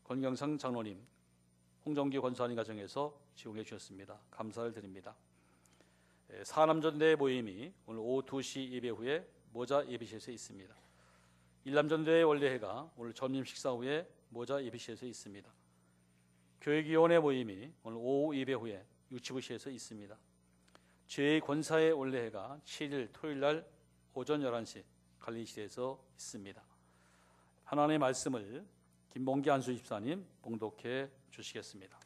권경상 장로님, 홍정기 권사님 가정에서 지원해 주셨습니다. 감사를 드립니다. 사남전대 모임이 오늘 오후 2시 예배 후에 모자 예배실에서 있습니다. 일남전대 원례회가 오늘 점심 식사 후에 모자 예배실에서 있습니다. 교육위원회 모임이 오늘 오후 예배 후에 유치부실에서 있습니다. 제2권사회 원례회가 7일 토요일날 오전 11시 관리실에서 있습니다. 하나님의 말씀을 김봉기 안수 집사님 봉독해 주시겠습니다.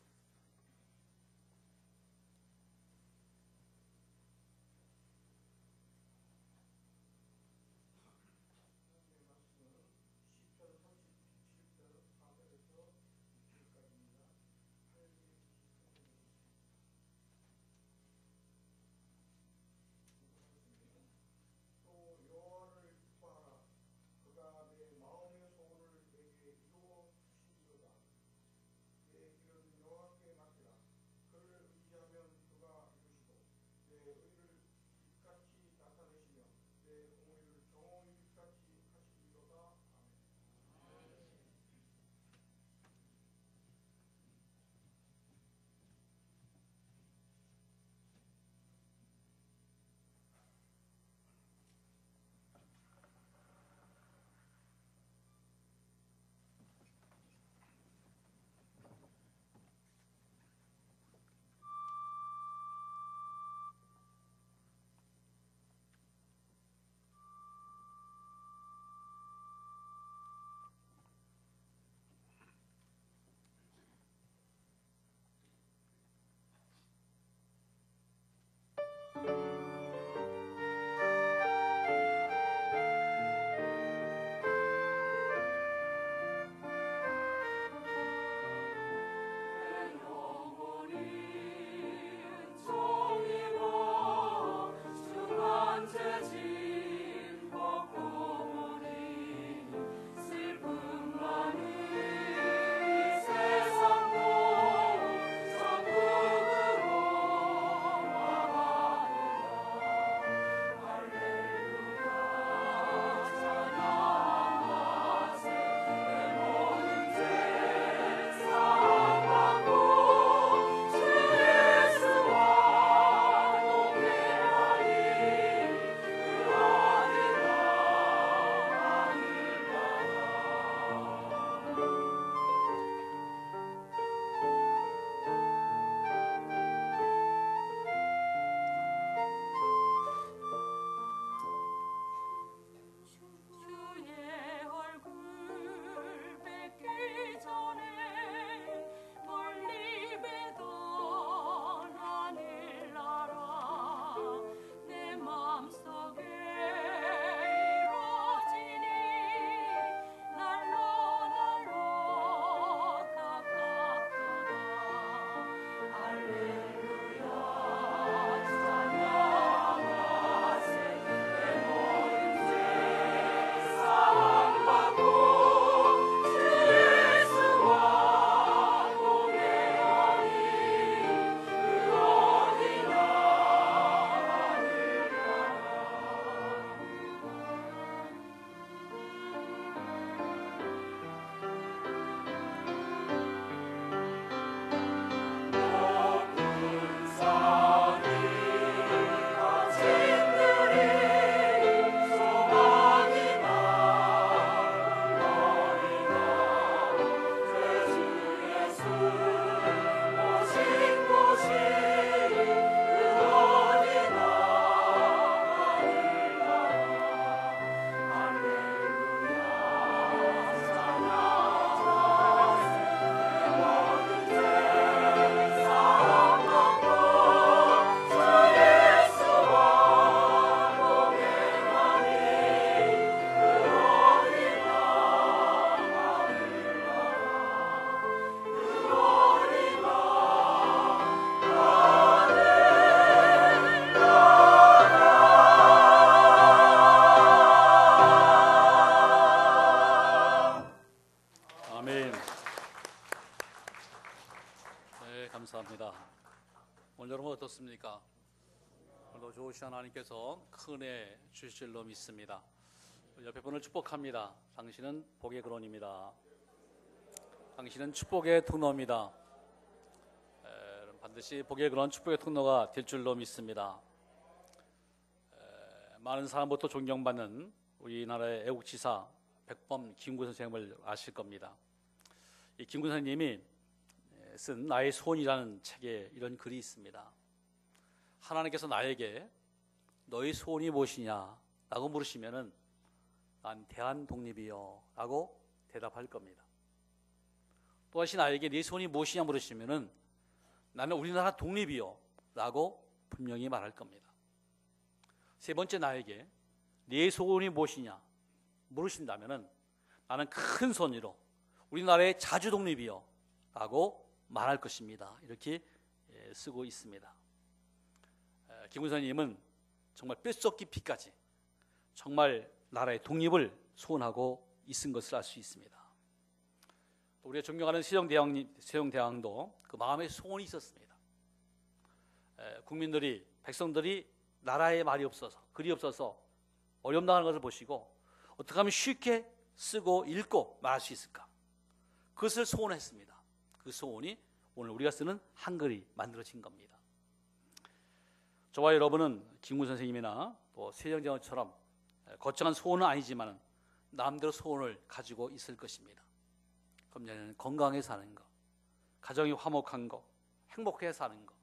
감사합니다. 오늘 여러분 어떻습니까? 오늘도 좋으신 하나님께서 큰 애 주실 줄로 믿습니다. 옆에 분을 축복합니다. 당신은 복의 근원입니다. 당신은 축복의 통로입니다. 반드시 복의 그런 축복의 통로가 될 줄로 믿습니다. 많은 사람부터 존경받는 우리나라의 애국지사 백범 김구 선생님을 아실 겁니다. 이 김구 선생님이 쓴 나의 소원이라는 책에 이런 글이 있습니다. 하나님께서 나에게 너의 소원이 무엇이냐 라고 물으시면은 난 대한독립이요 라고 대답할 겁니다. 또다시 나에게 네 소원이 무엇이냐 물으시면은 나는 우리나라 독립이요 라고 분명히 말할 겁니다. 세 번째, 나에게 네 소원이 무엇이냐 물으신다면은 나는 큰 소원으로 우리나라의 자주 독립이요 라고 말할 것입니다. 이렇게 쓰고 있습니다. 김구 선생님은 정말 뼛속 깊이까지 정말 나라의 독립을 소원하고 있은 것을 알 수 있습니다. 우리가 존경하는 세종대왕도 그 마음에 소원이 있었습니다. 국민들이, 백성들이 나라에 말이 없어서, 글이 없어서 어려움당하는 것을 보시고 어떻게 하면 쉽게 쓰고 읽고 말할 수 있을까? 그것을 소원했습니다. 그 소원이 오늘 우리가 쓰는 한글이 만들어진 겁니다. 저와 여러분은 김구 선생님이나 또 세종대왕처럼 거창한 소원은 아니지만 나름대로 소원을 가지고 있을 것입니다. 그럼 건강하게 사는 것, 가정이 화목한 것, 행복하게 사는 것,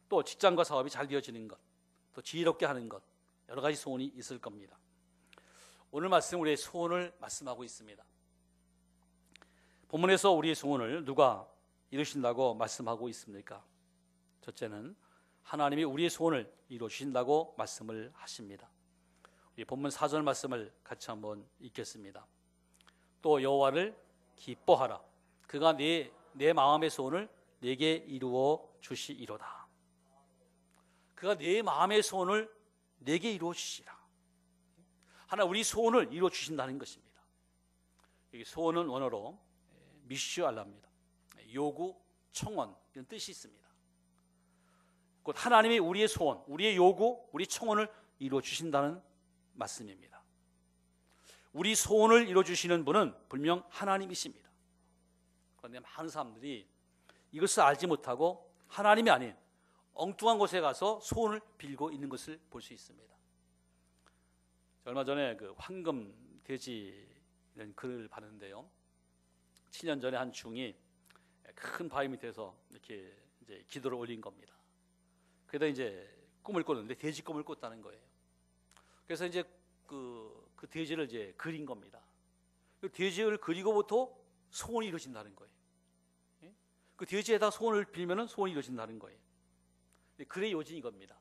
또 직장과 사업이 잘 되어지는 것, 또 지혜롭게 하는 것, 여러 가지 소원이 있을 겁니다. 오늘 말씀 우리의 소원을 말씀하고 있습니다. 본문에서 우리의 소원을 누가 이루신다고 말씀하고 있습니까? 첫째는 하나님이 우리의 소원을 이루어 주신다고 말씀을 하십니다. 우리 본문 4절 말씀을 같이 한번 읽겠습니다. 또 여호와를 기뻐하라. 그가 내 마음의 소원을 내게 이루어 주시이로다. 그가 내 마음의 소원을 내게 이루어 주시라. 하나님 우리 소원을 이루어 주신다는 것입니다. 여기 소원은 원어로 미슈알라입니다. 요구, 청원 이런 뜻이 있습니다. 곧 하나님이 우리의 소원, 우리의 요구, 우리 청원을 이루어 주신다는 말씀입니다. 우리 소원을 이루어 주시는 분은 분명 하나님이십니다. 그런데 많은 사람들이 이것을 알지 못하고 하나님이 아닌 엉뚱한 곳에 가서 소원을 빌고 있는 것을 볼 수 있습니다. 얼마 전에 그 황금 돼지 이런 글을 봤는데요. 7년 전에 한 중이 큰 바위 밑에서 이렇게 이제 기도를 올린 겁니다. 그러다 이제 꿈을 꿨는데 돼지 꿈을 꿨다는 거예요. 그래서 이제 그 돼지를 이제 그린 겁니다. 그 돼지를 그리고부터 소원이 이루어진다는 거예요. 그 돼지에다 소원을 빌면은 소원이 이루어진다는 거예요. 글의 요지는 이겁니다.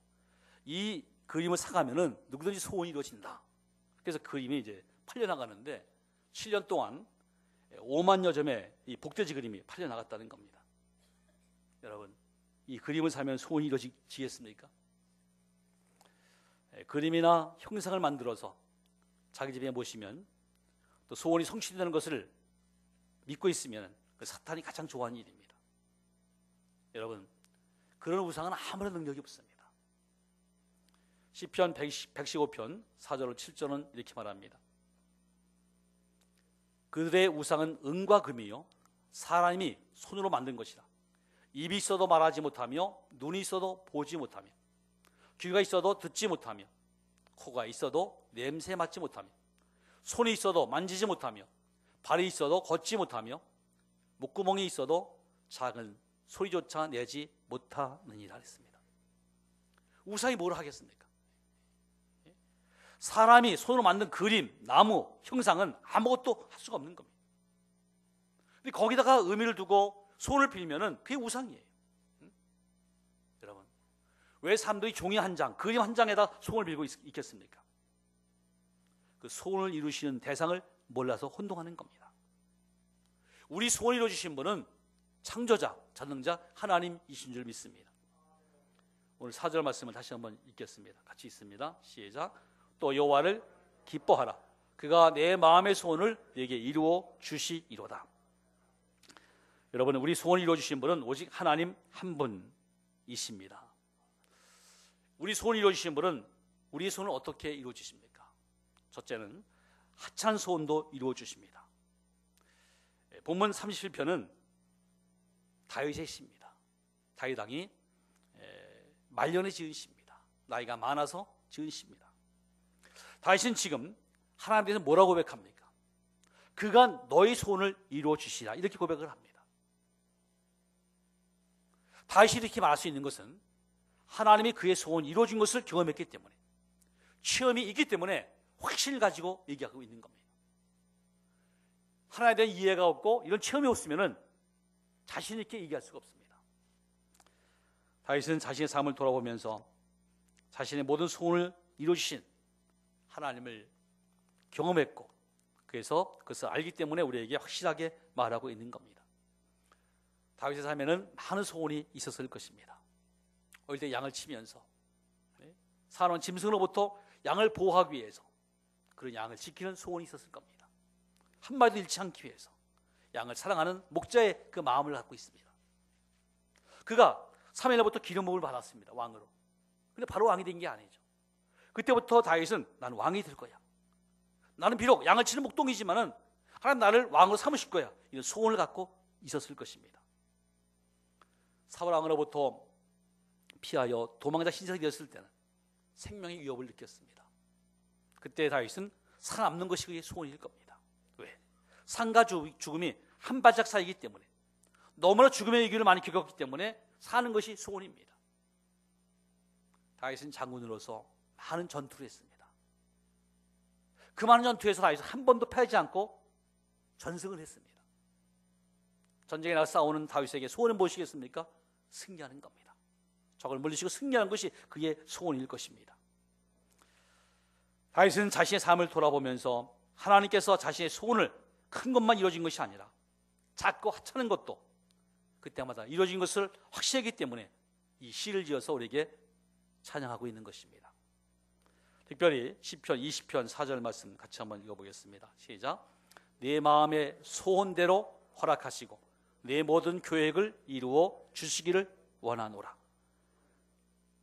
이 그림을 사가면은 누구든지 소원이 이루어진다. 그래서 그림이 이제 팔려나가는데 7년 동안 5만여 점의 이 복돼지 그림이 팔려나갔다는 겁니다. 여러분, 이 그림을 사면 소원이 이루어지겠습니까? 그림이나 형상을 만들어서 자기 집에 모시면 또 소원이 성취되는 것을 믿고 있으면 그 사탄이 가장 좋아하는 일입니다. 여러분, 그런 우상은 아무런 능력이 없습니다. 시편 115편 4절 7절은 이렇게 말합니다. 그들의 우상은 은과 금이요 사람이 손으로 만든 것이라. 입이 있어도 말하지 못하며 눈이 있어도 보지 못하며 귀가 있어도 듣지 못하며 코가 있어도 냄새 맡지 못하며 손이 있어도 만지지 못하며 발이 있어도 걷지 못하며 목구멍이 있어도 작은 소리조차 내지 못하느니라 했습니다. 우상이 뭘 하겠습니까? 사람이 손으로 만든 그림, 나무, 형상은 아무것도 할 수가 없는 겁니다. 근데 거기다가 의미를 두고 손을 빌면은 그게 우상이에요. 여러분, 왜 사람들이 종이 한 장, 그림 한 장에다 손을 빌고 있겠습니까? 그 소원을 이루시는 대상을 몰라서 혼동하는 겁니다. 우리 소원을 이루어주신 분은 창조자, 전능자 하나님이신 줄 믿습니다. 오늘 4절 말씀을 다시 한번 읽겠습니다. 같이 읽습니다. 시작. 또 여호와를 기뻐하라. 그가 내 마음의 소원을 내게 이루어 주시이로다. 여러분, 우리 소원을 이루어 주신 분은 오직 하나님 한 분이십니다. 우리 소원을 이루어 주신 분은 우리의 소원을 어떻게 이루어 주십니까? 첫째는 하찮은 소원도 이루어 주십니다. 본문 37편은 다윗의 시입니다. 다윗 왕이 말년에 지은 시입니다. 나이가 많아서 지은 시입니다. 다윗은 지금 하나님에 대해서 뭐라고 고백합니까? 그가 너의 소원을 이루어 주시라, 이렇게 고백을 합니다. 다윗이 이렇게 말할 수 있는 것은 하나님이 그의 소원을 이루어 준 것을 경험했기 때문에, 체험이 있기 때문에 확신을 가지고 얘기하고 있는 겁니다. 하나님에 대한 이해가 없고 이런 체험이 없으면 자신 있게 얘기할 수가 없습니다. 다윗은 자신의 삶을 돌아보면서 자신의 모든 소원을 이루어주신 하나님을 경험했고, 그래서 그것을 알기 때문에 우리에게 확실하게 말하고 있는 겁니다. 다윗의 삶에는 많은 소원이 있었을 것입니다. 어릴 때 양을 치면서 사나운 짐승으로부터 양을 보호하기 위해서 그런 양을 지키는 소원이 있었을 겁니다. 한 마디도 잃지 않기 위해서 양을 사랑하는 목자의 그 마음을 갖고 있습니다. 그가 사무엘로부터 기름부음을 받았습니다. 왕으로. 근데 바로 왕이 된 게 아니죠. 그때부터 다윗은 나는 왕이 될 거야, 나는 비록 양을 치는 목동이지만은 하나님 나를 왕으로 삼으실 거야, 이런 소원을 갖고 있었을 것입니다. 사울 왕으로부터 피하여 도망자 신세가 되었을 때는 생명의 위협을 느꼈습니다. 그때 다윗은 살아남는 것이 그의 소원일 겁니다. 왜? 삶과 죽음이 한 발짝 사이기 때문에, 너무나 죽음의 위기를 많이 겪었기 때문에 사는 것이 소원입니다. 다윗은 장군으로서 많은 전투를 했습니다. 그 많은 전투에서 다윗은 한 번도 패하지 않고 전승을 했습니다. 전쟁에 나가 싸우는 다윗에게 소원은 무엇이겠습니까? 승리하는 겁니다. 적을 물리치고 승리하는 것이 그의 소원일 것입니다. 다윗은 자신의 삶을 돌아보면서 하나님께서 자신의 소원을 큰 것만 이루어진 것이 아니라 작고 하찮은 것도 그때마다 이루어진 것을 확신하기 때문에 이 시를 지어서 우리에게 찬양하고 있는 것입니다. 특별히 시편 20편 4절 말씀 같이 한번 읽어보겠습니다. 시작. 내 마음의 소원대로 허락하시고 내 모든 계획을 이루어 주시기를 원하노라.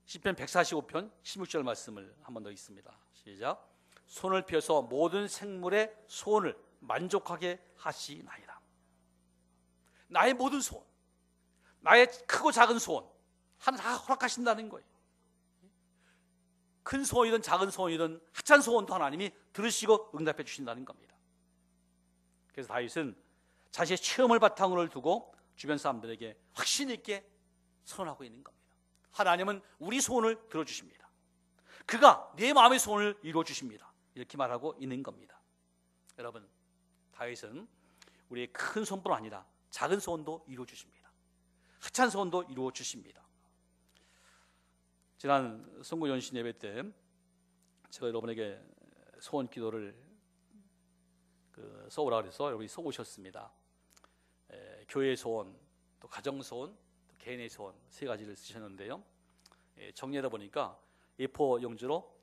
시편 145편 16절 말씀을 한 번 더 읽습니다. 시작. 손을 펴서 모든 생물의 소원을 만족하게 하시나이다. 나의 모든 소원, 나의 크고 작은 소원 하나 다 허락하신다는 거예요. 큰 소원이든 작은 소원이든 하찮은 소원도 하나님이 들으시고 응답해 주신다는 겁니다. 그래서 다윗은 자신의 체험을 바탕으로 두고 주변 사람들에게 확신 있게 선언하고 있는 겁니다. 하나님은 우리 소원을 들어주십니다. 그가 내 마음의 소원을 이루어 주십니다. 이렇게 말하고 있는 겁니다. 여러분, 다윗은 우리의 큰 소원뿐 아니라 작은 소원도 이루어 주십니다. 하찮은 소원도 이루어 주십니다. 지난 성구 연신 예배 때 제가 여러분에게 소원 기도를 써오라 그래서 여러분이 써오셨습니다. 교회의 소원, 또 가정 소원, 또 개인의 소원 세 가지를 쓰셨는데요. 정리하다 보니까 A4 용지로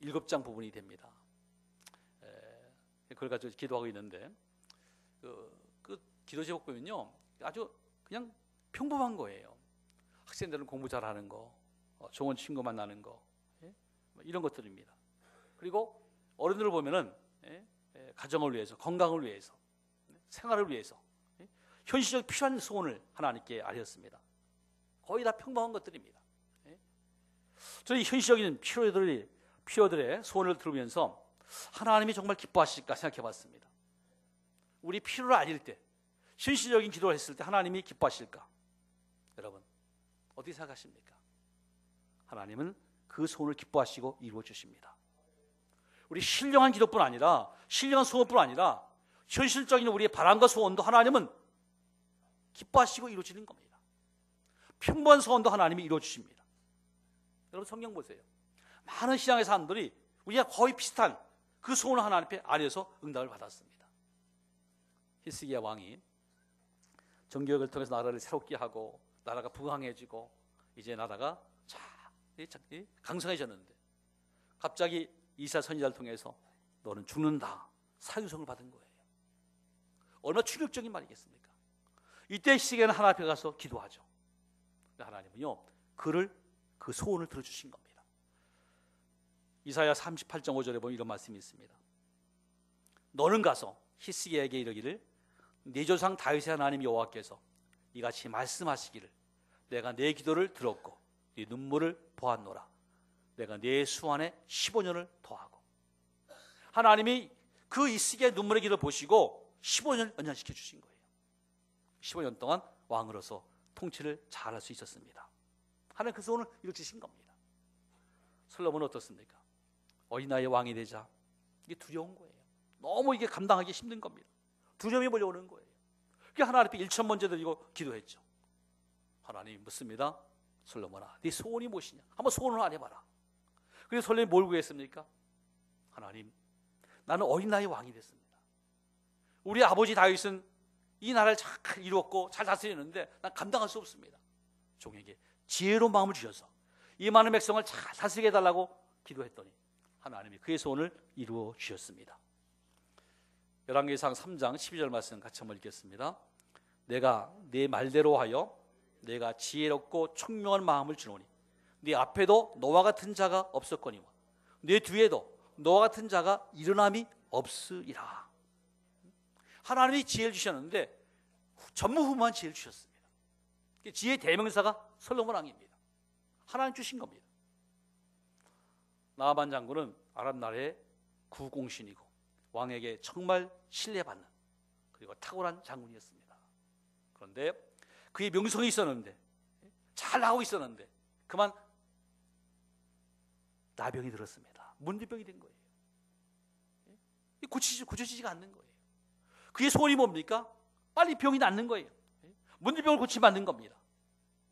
7장 부분이 됩니다. 그걸 가지고 기도하고 있는데 그 기도 제목 보면요, 아주 그냥 평범한 거예요. 학생들은 공부 잘하는 거, 좋은 친구 만나는 거, 이런 것들입니다. 그리고 어른들을 보면은 가정을 위해서, 건강을 위해서, 생활을 위해서 현실적 필요한 소원을 하나님께 아뢰었습니다. 거의 다 평범한 것들입니다. 저는 현실적인 필요들의 소원을 들으면서 하나님이 정말 기뻐하실까 생각해 봤습니다. 우리 필요를 아닐 때, 현실적인 기도를 했을 때 하나님이 기뻐하실까? 여러분, 어떻게 생각하십니까? 하나님은 그 소원을 기뻐하시고 이루어 주십니다. 우리 신령한 기도뿐 아니라, 신령한 소원뿐 아니라 현실적인 우리의 바람과 소원도 하나님은 기뻐하시고 이루어지는 겁니다. 평범한 소원도 하나님이 이루어 주십니다. 여러분, 성경 보세요. 많은 신앙의 사람들이 우리가 거의 비슷한 그 소원을 하나님 앞에 아뢰어서 응답을 받았습니다. 히스기야 왕이 정교역을 통해서 나라를 새롭게 하고 나라가 부강해지고 이제 나라가 강성해졌는데 갑자기 이사 선지자를 통해서 너는 죽는다, 사유성을 받은 거예요. 얼마나 충격적인 말이겠습니까? 이때 히스기야는 하나님 앞에 가서 기도하죠. 하나님은요, 그 소원을 들어주신 겁니다. 이사야 38.5절에 보면 이런 말씀이 있습니다. 너는 가서 히스기야에게 이르기를 네 조상 다윗의 하나님 여호와께서 이같이 말씀하시기를 내가 내 기도를 들었고 네 눈물을 보았노라. 내가 내 수완에 15년을 더하고. 하나님이 그 이스기야의 눈물의 기도를 보시고 15년 연장시켜 주신 거예요. 15년 동안 왕으로서 통치를 잘할 수 있었습니다. 하나님 그 소원을 이루어주신 겁니다. 솔로몬은 어떻습니까? 어린 나이에 왕이 되자 이게 두려운 거예요. 너무 이게 감당하기 힘든 겁니다. 두려움이 몰려오는 거예요. 그게 하나님 앞에 1천 번째 드리고 기도했죠. 하나님 묻습니다. 솔로몬아, 네 소원이 무엇이냐? 한번 소원을 안 해봐라. 그래서 솔로몬이 뭘 구했습니까? 하나님, 나는 어린 나이에 왕이 됐습니다. 우리 아버지 다윗은 이 나라를 잘 이루었고 잘 다스리는데 난 감당할 수 없습니다. 종에게 지혜로운 마음을 주셔서 이 많은 백성을 잘 다스리게 해달라고 기도했더니 하나님이 그의 소원을 이루어 주셨습니다. 열왕기상 3장 12절 말씀 같이 한번 읽겠습니다. 내가 네 말대로 하여 내가 지혜롭고 총명한 마음을 주노니 네 앞에도 너와 같은 자가 없었거니와 네 뒤에도 너와 같은 자가 일어남이 없으리라. 하나님이 지혜를 주셨는데 전무후무한 지혜를 주셨습니다. 지혜의 대명사가 솔로몬 왕입니다. 하나님 주신 겁니다. 나아만 장군은 아람 나라의 구공신이고 왕에게 정말 신뢰받는 그리고 탁월한 장군이었습니다. 그런데 그의 명성이 있었는데 잘 나오고 있었는데 그만 나병이 들었습니다. 문제병이 된 거예요. 고쳐지지가 않는 거예요. 그의 소원이 뭡니까? 빨리 병이 낫는 거예요. 문제병을 고치면 낫는 겁니다.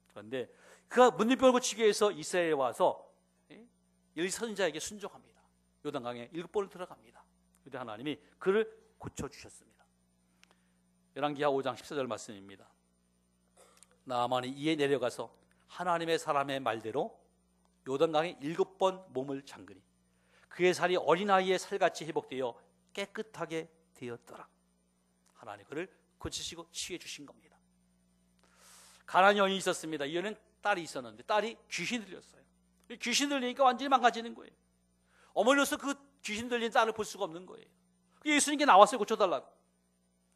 그런데 그가 문제병을 고치기 위해서 이스라엘에 와서 엘 선지자에게 순종합니다. 요단강에 7번을 들어갑니다. 그때 하나님이 그를 고쳐주셨습니다. 열왕기하 5장 14절 말씀입니다. 나아만이 이에 내려가서 하나님의 사람의 말대로 요단강에 7번 몸을 잠그니 그의 살이 어린아이의 살같이 회복되어 깨끗하게 되었더라. 하나님 그를 고치시고 치유해 주신 겁니다. 가난한 여인이 있었습니다. 이 여인은 딸이 있었는데 딸이 귀신 들렸어요. 귀신 들리니까 완전히 망가지는 거예요. 어머니로서 그 귀신 들린 딸을 볼 수가 없는 거예요. 예수님께 나왔어요. 고쳐달라고.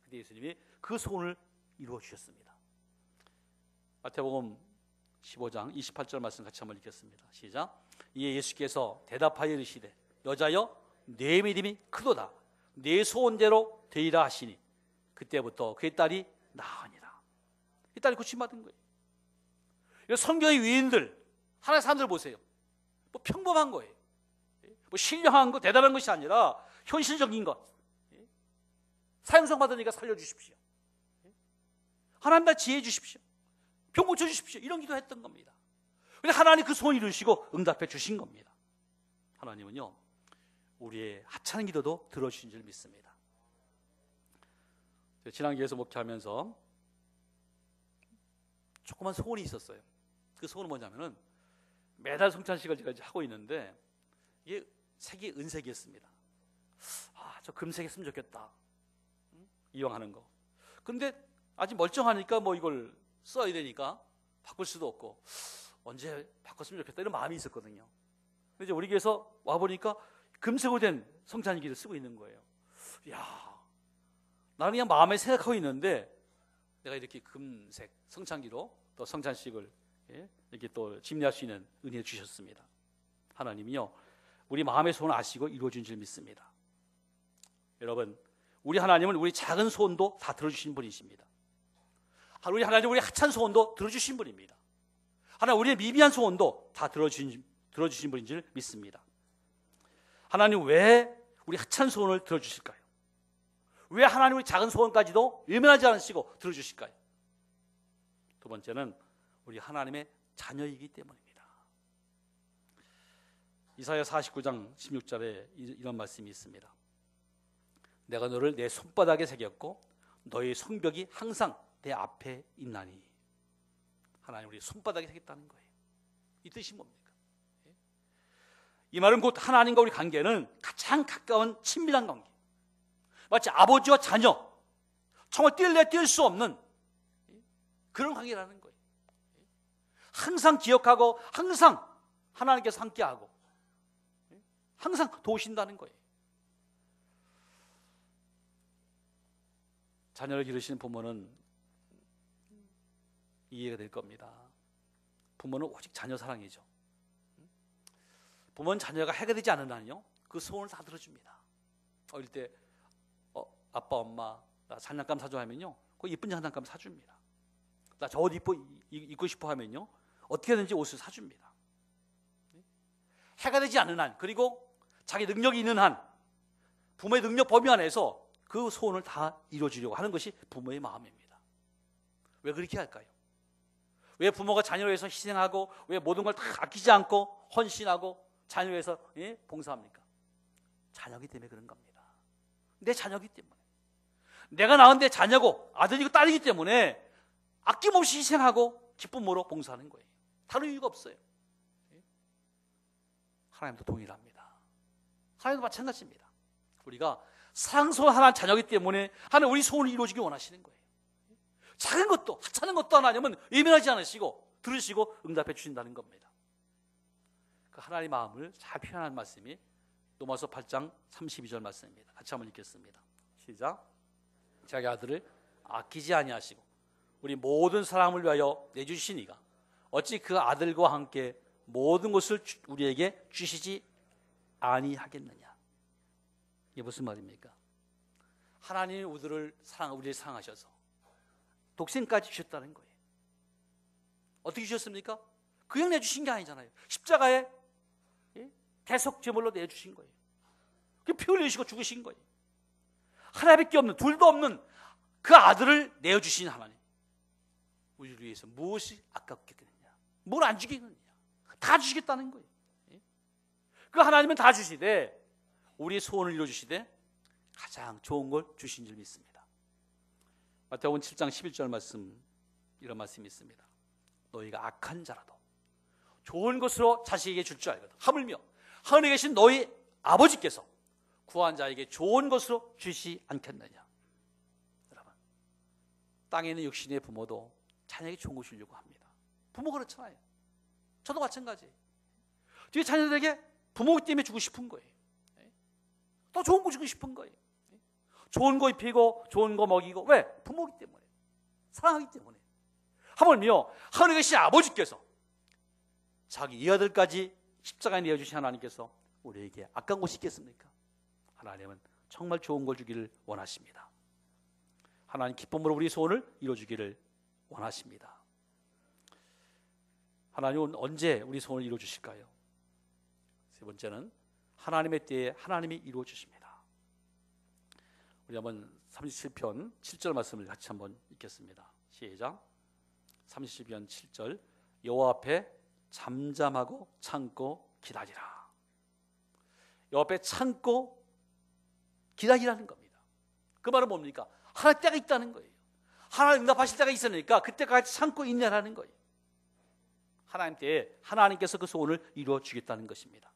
근데 예수님이 그 소원을 이루어 주셨습니다. 마태복음 15장 28절 말씀 같이 한번 읽겠습니다. 시작. 이에 예수께서 대답하여 이르시되 여자여 내 믿음이 크도다. 내 소원대로 되리라 하시니 그때부터 그의 딸이 나으니라. 이 딸이 고침받은 거예요. 성경의 위인들 하나의 사람들 보세요. 뭐 평범한 거예요. 뭐 신령한 거 대단한 것이 아니라 현실적인 것. 사형성 받으니까 살려주십시오. 하나님 나 지혜 주십시오. 병 고쳐주십시오. 이런 기도 했던 겁니다. 그런데 하나님 그 소원 이루시고 응답해 주신 겁니다. 하나님은요 우리의 하찮은 기도도 들어주신 줄 믿습니다. 지난 기회에서 목회하면서 조그만 소원이 있었어요. 그 소원은 뭐냐면은 매달 성찬식을 제가 이제 하고 있는데 이게 색이 은색이었습니다. 저 금색 했으면 좋겠다. 이왕 하는 거. 근데 아직 멀쩡하니까 뭐 이걸 써야 되니까 바꿀 수도 없고 언제 바꿨으면 좋겠다 이런 마음이 있었거든요. 근데 이제 우리 교회에서 와보니까 금색으로 된 성찬기를 쓰고 있는 거예요. 이야, 나는 그냥 마음에 생각하고 있는데 내가 이렇게 금색 성찬기로 또 성찬식을 이렇게 또 집례할 수 있는 은혜를 주셨습니다. 하나님이요 우리 마음의 소원을 아시고 이루어준 줄 믿습니다. 여러분 우리 하나님은 우리 작은 소원도 다 들어주신 분이십니다. 우리 하나님 우리 하찮은 소원도 들어주신 분입니다. 하나님 우리의 미비한 소원도 다 들어주신 분인 줄 믿습니다. 하나님 왜 우리 하찮은 소원을 들어주실까요? 왜 하나님 우리 작은 소원까지도 외면하지 않으시고 들어주실까요? 두 번째는 우리 하나님의 자녀이기 때문입니다. 이사야 49장 16절에 이런 말씀이 있습니다. 내가 너를 내 손바닥에 새겼고 너의 성벽이 항상 내 앞에 있나니. 하나님 우리 손바닥에 새겼다는 거예요. 이 뜻이 뭡니까? 이 말은 곧 하나님과 우리 관계는 가장 가까운 친밀한 관계, 마치 아버지와 자녀, 정말 뗄래야 뗄 수 없는 그런 관계라는 거예요. 항상 기억하고 항상 하나님께서 함께하고 항상 도우신다는 거예요. 자녀를 기르시는 부모는 이해가 될 겁니다. 부모는 오직 자녀 사랑이죠. 부모는 자녀가 해가 되지 않는 한요 그 소원을 다 들어줍니다. 어릴 때 아빠 엄마 나 장난감 사줘 하면요 그 이쁜 장난감 사줍니다. 나 저 옷 입고 싶어 하면요 어떻게든지 옷을 사줍니다. 해가 되지 않는 한, 그리고 자기 능력이 있는 한, 부모의 능력 범위 안에서 그 소원을 다 이루어주려고 하는 것이 부모의 마음입니다. 왜 그렇게 할까요? 왜 부모가 자녀를 위해서 희생하고 왜 모든 걸 다 아끼지 않고 헌신하고 자녀를 위해서 봉사합니까? 자녀기 때문에 그런 겁니다. 내 자녀기 때문에, 내가 낳은 내 자녀고 아들이고 딸이기 때문에 아낌없이 희생하고 기쁨으로 봉사하는 거예요. 다른 이유가 없어요. 하나님도 동일합니다. 하나님도 마찬가지입니다. 우리가 사랑스러운 하나님 자녀이기 때문에 하나님 우리 소원을 이루어주기 원하시는 거예요. 작은 것도 하찮은 것도 하나님은 예민하지 않으시고 들으시고 응답해 주신다는 겁니다. 그 하나님의 마음을 잘 표현한 말씀이 로마서 8장 32절 말씀입니다. 같이 한번 읽겠습니다. 시작. 자기 아들을 아끼지 아니하시고 우리 모든 사람을 위하여 내주시니가 어찌 그 아들과 함께 모든 것을 우리에게 주시지 아니하겠느냐. 이게 무슨 말입니까? 하나님이 우리를 사랑하셔서 독생까지 주셨다는 거예요. 어떻게 주셨습니까? 그냥 내주신 게 아니잖아요. 십자가에 대속 제물로 내주신 거예요. 피 흘리시고 죽으신 거예요. 하나밖에 없는, 둘도 없는 그 아들을 내어주신 하나님, 우리를 위해서 무엇이 아깝겠느냐, 뭘 안 주겠느냐, 다 주시겠다는 거예요. 그 하나님은 다 주시되 우리의 소원을 이루어주시되 가장 좋은 걸 주신 줄 믿습니다. 마태복음 7장 11절 말씀, 이런 말씀이 있습니다. 너희가 악한 자라도 좋은 것으로 자식에게 줄 줄 알거든. 하물며 하늘에 계신 너희 아버지께서 구한 자에게 좋은 것으로 주시 않겠느냐. 여러분, 땅에 있는 육신의 부모도 자녀에게 좋은 것 주려고 합니다. 부모 그렇잖아요. 저도 마찬가지예요. 뒤에 자녀들에게 부모 때문에 주고 싶은 거예요. 더 좋은 거 주고 싶은 거예요. 좋은 거 입히고 좋은 거 먹이고. 왜? 부모이기 때문에, 사랑하기 때문에. 하물며 하늘에 계신 아버지께서 자기 이 아들까지 십자가에 내어주신 하나님께서 우리에게 아까운 것이 있겠습니까? 하나님은 정말 좋은 걸 주기를 원하십니다. 하나님 기쁨으로 우리 소원을 이루어주기를 원하십니다. 하나님은 언제 우리 소원을 이루어주실까요? 세 번째는 하나님의 때에 하나님이 이루어주십니다. 우리 한번 37편 7절 말씀을 같이 한번 읽겠습니다. 시작. 37편 7절. 여호와 앞에 잠잠하고 참고 기다리라. 여호와 앞에 참고 기다리라는 겁니다. 그 말은 뭡니까? 하나님 때가 있다는 거예요. 하나님 응답하실 때가 있으니까 그때까지 참고 있냐라는 거예요. 하나님 때에 하나님께서 그 소원을 이루어 주겠다는 것입니다.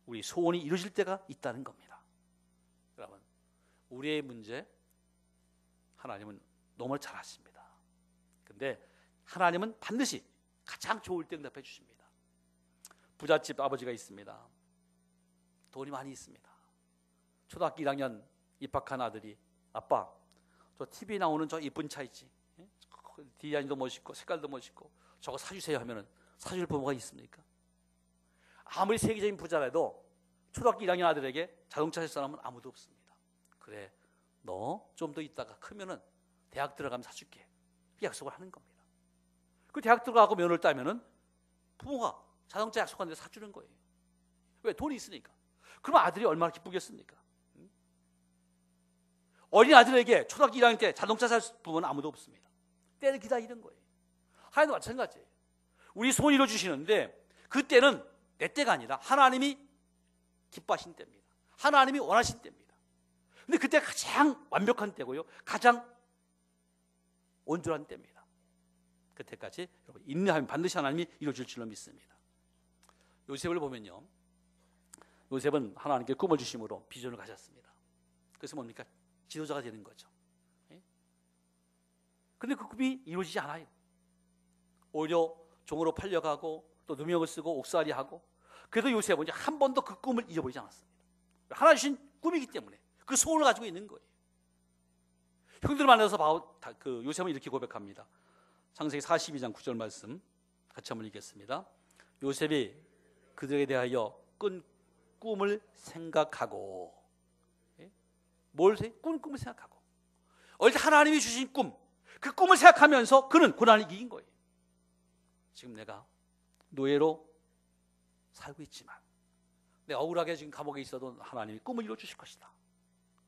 우리 소원이 이루어질 때가 있다는 겁니다. 여러분, 우리의 문제 하나님은 너무 잘 아십니다. 근데 하나님은 반드시 가장 좋을 때 응답해 주십니다. 부잣집 아버지가 있습니다. 돈이 많이 있습니다. 초등학교 1학년 입학한 아들이, 아빠, 저 TV에 나오는 저 이쁜 차 있지? 디자인도 멋있고 색깔도 멋있고 저거 사주세요 하면은 사줄 부모가 있습니까? 아무리 세계적인 부자라도 초등학교 1학년 아들에게 자동차 살 사람은 아무도 없습니다. 그래, 너 좀 더 있다가 크면은 대학 들어가면 사줄게, 약속을 하는 겁니다. 그 대학 들어가고 면허를 따면은 부모가 자동차 약속하는데 사주는 거예요. 왜? 돈이 있으니까. 그러면 아들이 얼마나 기쁘겠습니까? 어린 아들에게 초등학교 1학년 때 자동차 살 부모는 아무도 없습니다. 때를 기다리는 거예요. 하나님도 마찬가지예요. 우리 소원 이루어주시는데 그때는 내 때가 아니라 하나님이 기뻐하신 때입니다. 하나님이 원하신 때입니다. 근데 그때 가장 완벽한 때고요, 가장 온전한 때입니다. 그때까지 여러분 인내하면 반드시 하나님이 이루어줄 줄로 믿습니다. 요셉을 보면요, 요셉은 하나님께 꿈을 주심으로 비전을 가졌습니다. 그래서 뭡니까? 지도자가 되는 거죠. 그런데 그 꿈이 이루어지지 않아요. 오히려 종으로 팔려가고 또 누명을 쓰고 옥살이하고. 그래도 요셉은 한 번도 그 꿈을 잊어버리지 않았습니다. 하나 주신 꿈이기 때문에 그 소원을 가지고 있는 거예요. 형들을 만나서 요셉은 이렇게 고백합니다. 창세기 42장 9절 말씀 같이 한번 읽겠습니다. 요셉이 그들에 대하여 꾼 꿈을 생각하고, 꿈을 생각하고, 어릴 때 하나님이 주신 꿈, 그 꿈을 생각하면서 그는 고난을 이긴 거예요. 지금 내가 노예로 살고 있지만 내가 억울하게 지금 감옥에 있어도 하나님이 꿈을 이루어주실 것이다.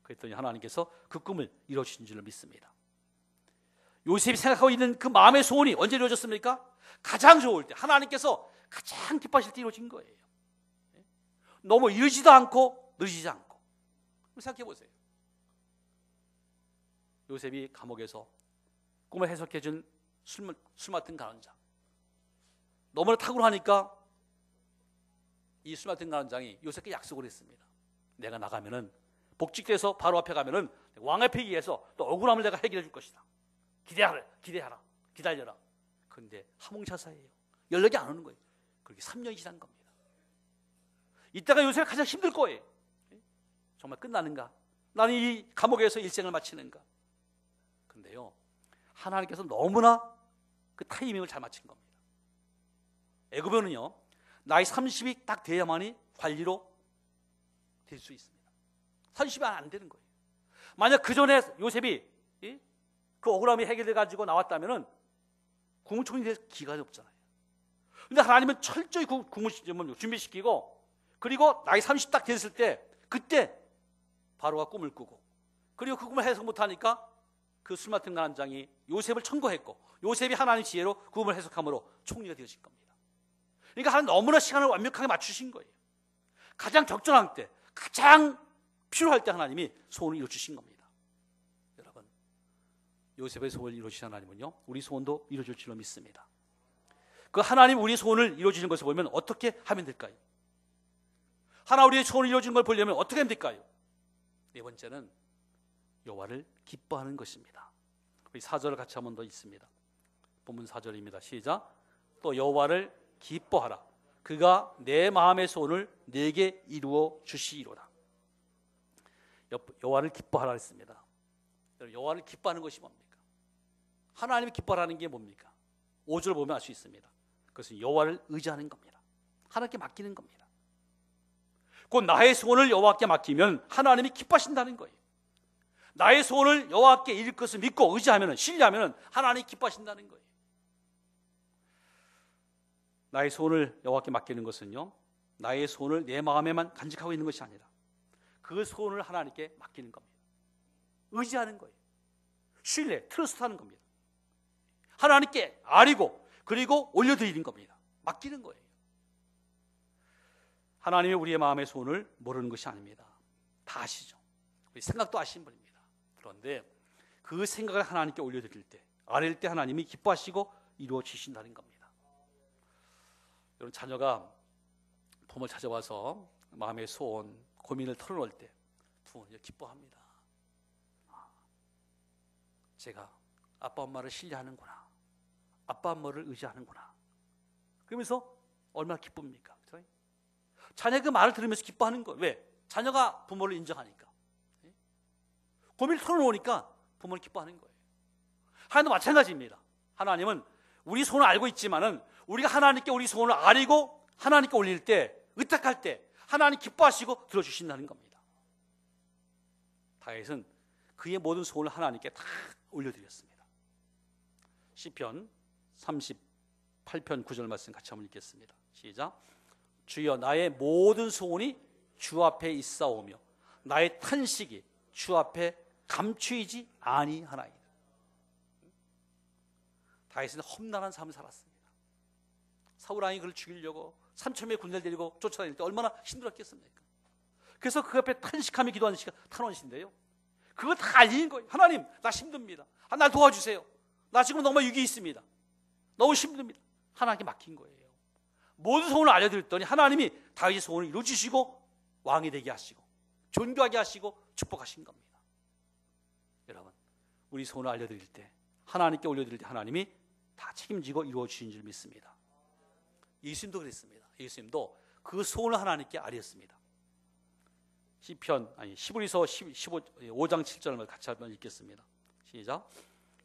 그랬더니 하나님께서 그 꿈을 이루어주신 줄로 믿습니다. 요셉이 생각하고 있는 그 마음의 소원이 언제 이루어졌습니까? 가장 좋을 때, 하나님께서 가장 기뻐하실 때 이루어진 거예요. 너무 이르지도 않고 늦이지 않고. 생각해 보세요. 요셉이 감옥에서 꿈을 해석해 준 술 맡은 간원장, 너무나 탁월하니까 이 술 맡은 간원장이 요셉께 약속을 했습니다. 내가 나가면은, 복직돼서 바로 앞에 가면은 왕 앞에 의해서 또 억울함을 내가 해결해 줄 것이다. 기다려라. 그런데 하몽차사예요. 연락이 안 오는 거예요. 그렇게 3년이 지난 겁니다. 이때가 요셉이 가장 힘들 거예요. 정말 끝나는가? 나는 이 감옥에서 일생을 마치는가? 그런데요, 하나님께서 너무나 그 타이밍을 잘 맞춘 겁니다. 애굽에는요, 나이 30이 딱 돼야만이 관리로 될 수 있습니다. 30이 안 되는 거예요. 만약 그 전에 요셉이 그 억울함이 해결돼 가지고 나왔다면은 국무총리 될 기간이 없잖아요. 근데 하나님은 철저히 국무시험을 준비시키고, 그리고 나이 30 딱 됐을 때 그때 바로가 꿈을 꾸고, 그리고 그 꿈을 해석 못하니까 그 술 맡은 간원장이 요셉을 청구했고, 요셉이 하나님 지혜로 그 꿈을 해석함으로 총리가 되어진 겁니다. 그러니까 하나님 너무나 시간을 완벽하게 맞추신 거예요. 가장 적절한 때, 가장 필요할 때 하나님이 소원을 이루어주신 겁니다. 여러분, 요셉의 소원을 이루어주신 하나님은요, 우리 소원도 이루어줄 줄로 믿습니다. 그 하나님 우리의 소원을 이루어주시는 것을 보면 어떻게 하면 될까요? 하나 우리의 소원을 이루어주는 걸 보려면 어떻게 하면 될까요? 네 번째는 여호와를 기뻐하는 것입니다. 우리 4절을 같이 한번 더 읽습니다. 본문 4절입니다. 시작. 또 여호와를 기뻐하라. 그가 내 마음의 소원을 내게 이루어 주시리로다. 여호와를 기뻐하라 했습니다. 여호와를 기뻐하는 것이 뭡니까? 하나님이 기뻐하라는 게 뭡니까? 5절 보면 알 수 있습니다. 그것은 여호와를 의지하는 겁니다. 하나님께 맡기는 겁니다. 곧 나의 소원을 여호와께 맡기면 하나님이 기뻐하신다는 거예요. 나의 소원을 여호와께 이룰 것을 믿고 의지하면, 신뢰하면 하나님이 기뻐하신다는 거예요. 나의 소원을 여호와께 맡기는 것은요, 나의 소원을 내 마음에만 간직하고 있는 것이 아니라 그 소원을 하나님께 맡기는 겁니다. 의지하는 거예요. 신뢰, 트러스트하는 겁니다. 하나님께 아뢰고 그리고 올려드리는 겁니다. 맡기는 거예요. 하나님이 우리의 마음의 소원을 모르는 것이 아닙니다. 다 아시죠. 우리 생각도 아시는 분입니다. 그런데 그 생각을 하나님께 올려드릴 때, 아뢰일 때 하나님이 기뻐하시고 이루어 주신다는 겁니다. 여러분, 자녀가 부모를 찾아와서 마음의 소원, 고민을 털어놓을 때 부모는 기뻐합니다. 제가 아빠 엄마를 신뢰하는구나, 아빠 엄마를 의지하는구나. 그러면서 얼마나 기쁩니까? 그렇죠? 자녀가 그 말을 들으면서 기뻐하는 거예요. 왜? 자녀가 부모를 인정하니까. 고민을 털어놓으니까 부모는 기뻐하는 거예요. 하나님도 마찬가지입니다. 하나님은 우리 소원을 알고 있지만은 우리가 하나님께 우리 소원을 아뢰고 하나님께 올릴 때, 의탁할 때 하나님 기뻐하시고 들어주신다는 겁니다. 다윗은 그의 모든 소원을 하나님께 다 올려드렸습니다. 시편 38편 9절 말씀 같이 한번 읽겠습니다. 시작. 주여, 나의 모든 소원이 주 앞에 있사오며 나의 탄식이 주 앞에 감추이지 아니하나이다. 다윗은 험난한 삶을 살았습니다. 사울왕이 그를 죽이려고 3,000명의 군대를 데리고 쫓아다닐 때 얼마나 힘들었겠습니까? 그래서 그 앞에 탄식하며 기도하는 시간 탄원신데요, 그걸 다 알리는 거예요. 하나님, 나 힘듭니다. 날 도와주세요. 나 지금 너무 위기에 있습니다. 너무 힘듭니다. 하나님께 맡긴 거예요. 모든 소원을 알려드렸더니 하나님이 다윗의 소원을 이루어주시고 왕이 되게 하시고 존귀하게 하시고 축복하신 겁니다. 여러분, 우리 소원을 알려드릴 때, 하나님께 올려드릴 때 하나님이 다 책임지고 이루어주신 줄 믿습니다. 예수님도 그랬습니다. 예수님도 그 소원을 하나님께 아뢰었습니다. 시편, 히브리서 5장 7절을 같이 한번 읽겠습니다. 시작.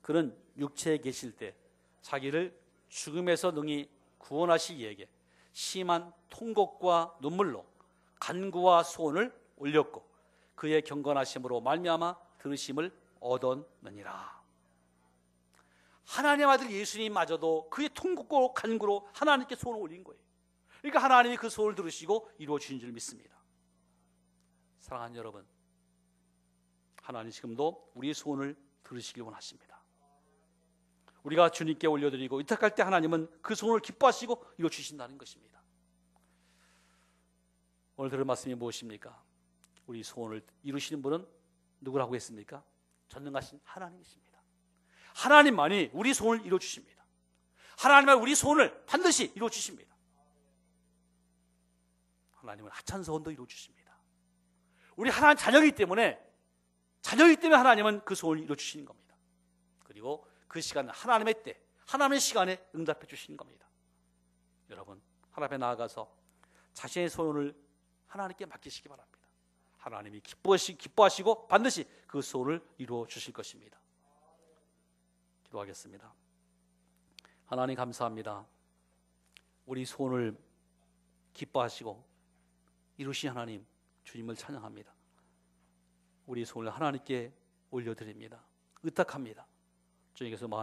그는 육체에 계실 때 자기를 죽음에서 능히 구원하실 이에게 심한 통곡과 눈물로 간구와 소원을 올렸고 그의 경건하심으로 말미암아 들으심을 얻었느니라. 하나님 아들 예수님마저도 그의 통곡과 간구로 하나님께 소원을 올린 거예요. 그러니까 하나님이 그 소원을 들으시고 이루어 주신 줄 믿습니다. 사랑하는 여러분, 하나님 지금도 우리의 소원을 들으시길 원하십니다. 우리가 주님께 올려드리고 의탁할 때 하나님은 그 소원을 기뻐하시고 이루어 주신다는 것입니다. 오늘 들은 말씀이 무엇입니까? 우리 소원을 이루시는 분은 누구라고 했습니까? 전능하신 하나님이십니다. 하나님만이 우리 소원을 이루어 주십니다. 하나님은 우리 소원을 반드시 이루어 주십니다. 하나님은 하찮은 소원도 이루어 주십니다. 우리 하나님 자녀이기 때문에 하나님은 그 소원을 이루어 주시는 겁니다. 그리고 그 시간은 하나님의 때, 하나님의 시간에 응답해 주시는 겁니다. 여러분, 하나님 앞에 나아가서 자신의 소원을 하나님께 맡기시기 바랍니다. 하나님이 기뻐하시고 반드시 그 소원을 이루어 주실 것입니다. 기도하겠습니다. 하나님 감사합니다. 우리 소원을 기뻐하시고 이루신 하나님, 주님을 찬양합니다. 우리 소원을 하나님께 올려드립니다. 의탁합니다. 주님께서 마음